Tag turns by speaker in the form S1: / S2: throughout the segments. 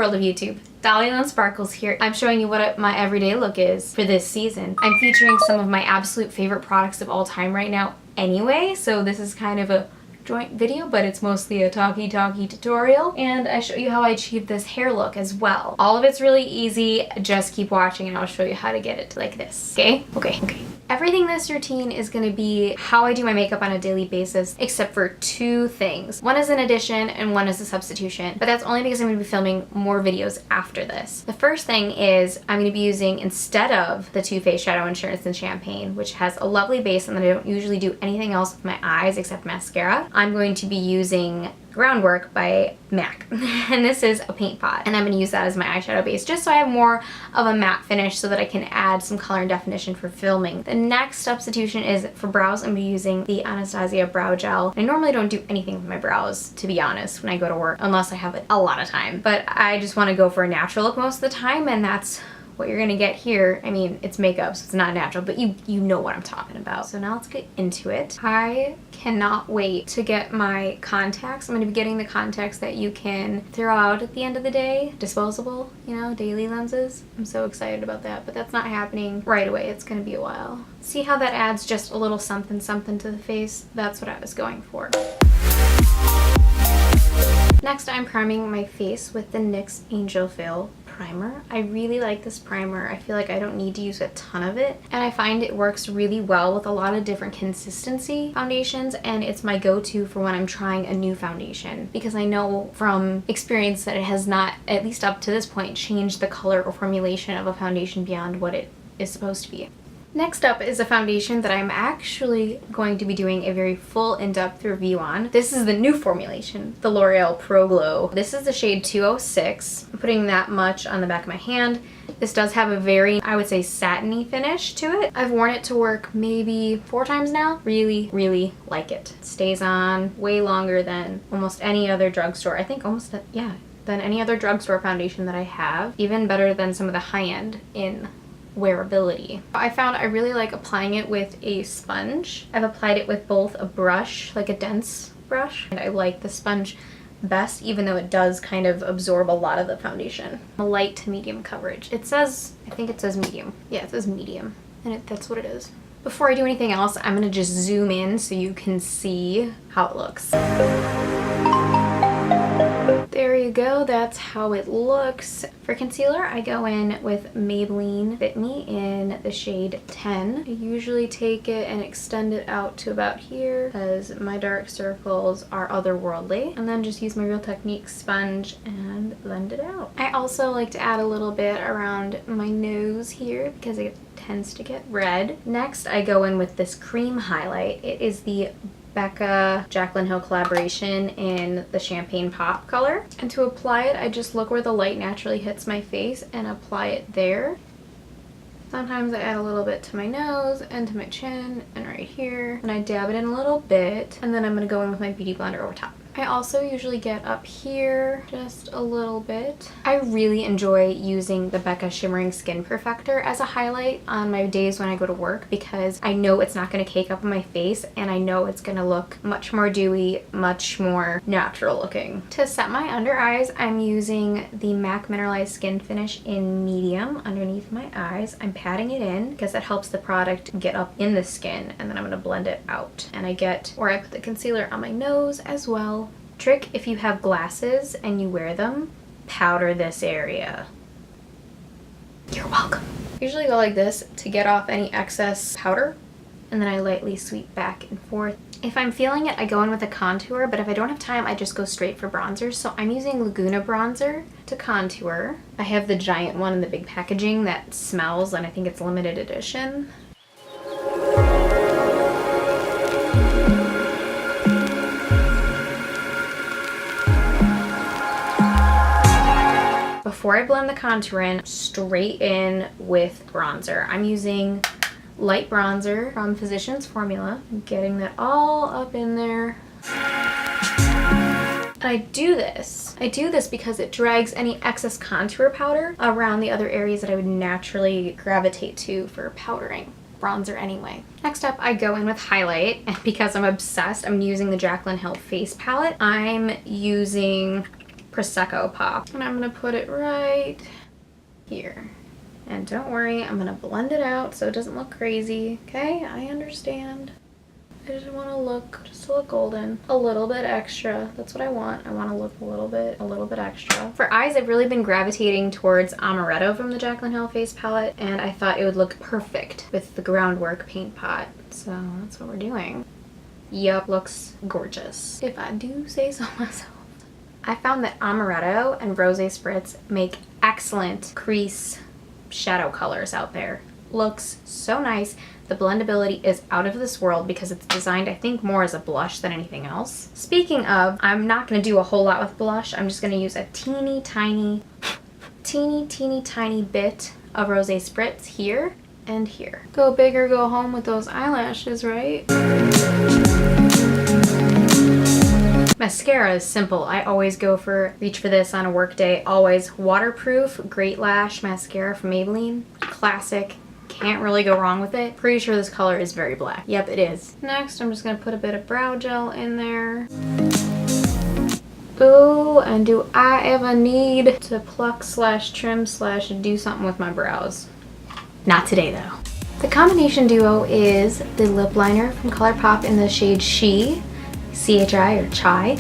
S1: world of YouTube. Dolly and Sparkles here. I'm showing you what my everyday look is for this season. I'm featuring some of my absolute favorite products of all time right now anyway, so this is kind of a joint video, but it's mostly a talkie tutorial, and I show you how I achieve this hair look as well. All of it's really easy. Just keep watching and I'll show you how to get it like this. Okay. Everything this routine is going to be how I do my makeup on a daily basis, except for two things. One is an addition and one is a substitution, but that's only because I'm going to be filming more videos after this. The first thing is I'm going to be using, instead of the Too Faced Shadow Insurance and Champagne, which has a lovely base and then I don't usually do anything else with my eyes except mascara, I'm going to be using Groundwork by MAC. And this is a paint pot, and I'm going to use that as my eyeshadow base just so I have more of a matte finish so that I can add some color and definition for filming. The next substitution is for brows. I'm going to be using the Anastasia Brow Gel. I normally don't do anything with my brows, to be honest, when I go to work, unless I have a lot of time. But I just want to go for a natural look most of the time, and that's what you're gonna get here. I mean, it's makeup, so it's not natural, but you know what I'm talking about. So now let's get into it. I cannot wait to get my contacts. I'm gonna be getting the contacts that you can throw out at the end of the day. Disposable, you know, daily lenses. I'm so excited about that, but that's not happening right away. It's gonna be a while. See how that adds just a little something to the face? That's what I was going for. Next, I'm priming my face with the NYX Angel Veil primer. I really like this primer. I feel like I don't need to use a ton of it, and I find it works really well with a lot of different consistency foundations, and it's my go-to for when I'm trying a new foundation, because I know from experience that it has not, at least up to this point, changed the color or formulation of a foundation beyond what it is supposed to be. Next up is a foundation that I'm actually going to be doing a very full in-depth review on. This is the new formulation, the L'Oreal Pro Glow. This is the shade 206. I'm putting that much on the back of my hand. This does have a very, I would say, satiny finish to it. I've worn it to work maybe 4 times now. Really like it. It stays on way longer than almost any other drugstore. I think almost, than any other drugstore foundation that I have. Even better than some of the high-end in wearability. I found I really like applying it with a sponge. I've applied it with both a brush, like a dense brush, and I like the sponge best, even though it does kind of absorb a lot of the foundation. A light to medium coverage. It says, I think it says medium. Yeah, it says medium, and that's what it is. Before I do anything else, I'm gonna just zoom in so you can see how it looks. There you go, that's how it looks. For concealer, I go in with Maybelline Fit Me in the shade 10. I usually take it and extend it out to about here because my dark circles are otherworldly. And then just use my Real Technique sponge and blend it out. I also like to add a little bit around my nose here because it tends to get red. Next, I go in with this cream highlight. It is the Becca Jaclyn Hill collaboration in the Champagne Pop color. And to apply it, I just look where the light naturally hits my face and apply it there. Sometimes I add a little bit to my nose and to my chin and right here. And I dab it in a little bit, and then I'm gonna go in with my Beauty Blender over top. I also usually get up here just a little bit. I really enjoy using the Becca Shimmering Skin Perfector as a highlight on my days when I go to work because I know it's not going to cake up on my face and I know it's going to look much more dewy, much more natural looking. To set my under eyes, I'm using the MAC Mineralized Skin Finish in medium underneath my eyes. I'm patting it in because that helps the product get up in the skin, and then I'm going to blend it out. And I put the concealer on my nose as well. Trick, if you have glasses and you wear them, powder this area. You're welcome. I usually go like this to get off any excess powder, and then I lightly sweep back and forth. If I'm feeling it, I go in with a contour, but if I don't have time, I just go straight for bronzer. So I'm using Laguna Bronzer to contour. I have the giant one in the big packaging that smells, and I think it's limited edition. Before I blend the contour in, straight in with bronzer. I'm using light bronzer from Physicians Formula. I'm getting that all up in there. And I do this because it drags any excess contour powder around the other areas that I would naturally gravitate to for powdering bronzer anyway. Next up, I go in with highlight, and because I'm obsessed, I'm using the Jaclyn Hill Face Palette. I'm using Prosecco pop. And I'm gonna put it right here. And don't worry, I'm gonna blend it out so it doesn't look crazy. Okay, I understand. I just want to look golden. A little bit extra. That's what I want. I want to look a little bit extra. For eyes, I've really been gravitating towards Amaretto from the Jaclyn Hill face palette, and I thought it would look perfect with the Groundwork paint pot. So that's what we're doing. Yup, looks gorgeous, if I do say so myself. I found that Amaretto and Rosé Spritz make excellent crease shadow colors out there. Looks so nice. The blendability is out of this world because it's designed, I think, more as a blush than anything else. Speaking of, I'm not going to do a whole lot with blush. I'm just going to use a teeny tiny bit of Rosé Spritz here and here. Go big or go home with those eyelashes, right? Mascara is simple. I always reach for this on a work day. Always waterproof, Great Lash mascara from Maybelline. Classic. Can't really go wrong with it. Pretty sure this color is very black. Yep, it is. Next, I'm just gonna put a bit of brow gel in there. Ooh, and do I ever need to pluck / trim / do something with my brows? Not today, though. The combination duo is the lip liner from ColourPop in the shade She, CHI or Chai.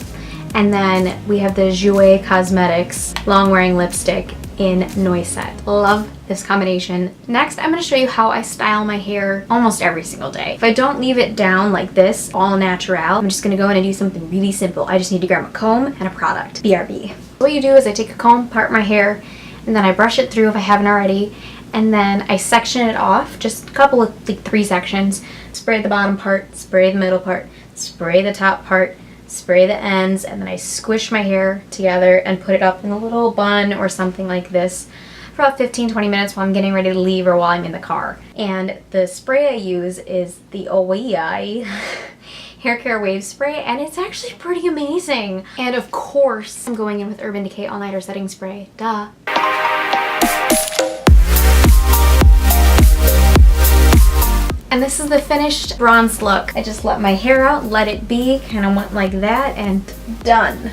S1: And then we have the Jouer Cosmetics long wearing lipstick in Noisette. Love this combination. Next, I'm going to show you how I style my hair almost every single day. If I don't leave it down like this, all natural, I'm just going to go in and do something really simple. I just need to grab a comb and a product. BRB. What you do is I take a comb, part my hair, and then I brush it through if I haven't already, and then I section it off, just a couple of, like 3 sections. Spray the bottom part, spray the middle part, spray the top part, spray the ends, and then I squish my hair together and put it up in a little bun or something like this for about 15-20 minutes while I'm getting ready to leave or while I'm in the car. And the spray I use is the Oei Hair Care Wave Spray, and it's actually pretty amazing. And of course, I'm going in with Urban Decay All Nighter Setting Spray. Duh. And this is the finished bronze look. I just let my hair out, let it be, kind of went like that, and done.